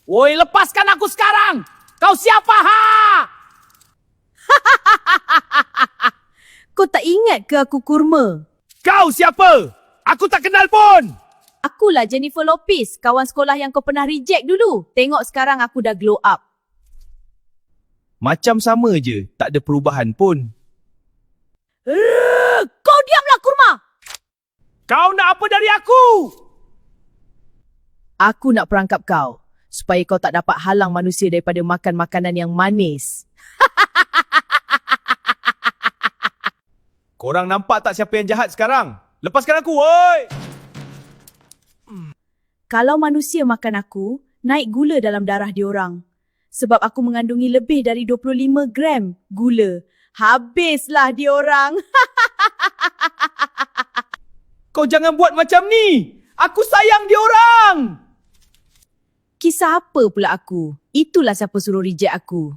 Woi, lepaskan aku sekarang! Kau siapa, ha? Kau tak ingat ke aku kurma? Kau siapa? Aku tak kenal pun! Akulah Jennifer Lopez, kawan sekolah yang kau pernah reject dulu. Tengok sekarang aku dah glow up. Macam sama je, tak ada perubahan pun. Kau diamlah kurma! Kau nak apa dari aku? Aku nak perangkap kau, supaya kau tak dapat halang manusia daripada makan makanan yang manis. Korang nampak tak siapa yang jahat sekarang? Lepaskan aku, woi! Kalau manusia makan aku, naik gula dalam darah diorang. Sebab aku mengandungi lebih dari 25 gram gula. Habislah diorang. Kau jangan buat macam ni! Aku sayang diorang! Kisah apa pula aku? Itulah siapa suruh reject aku.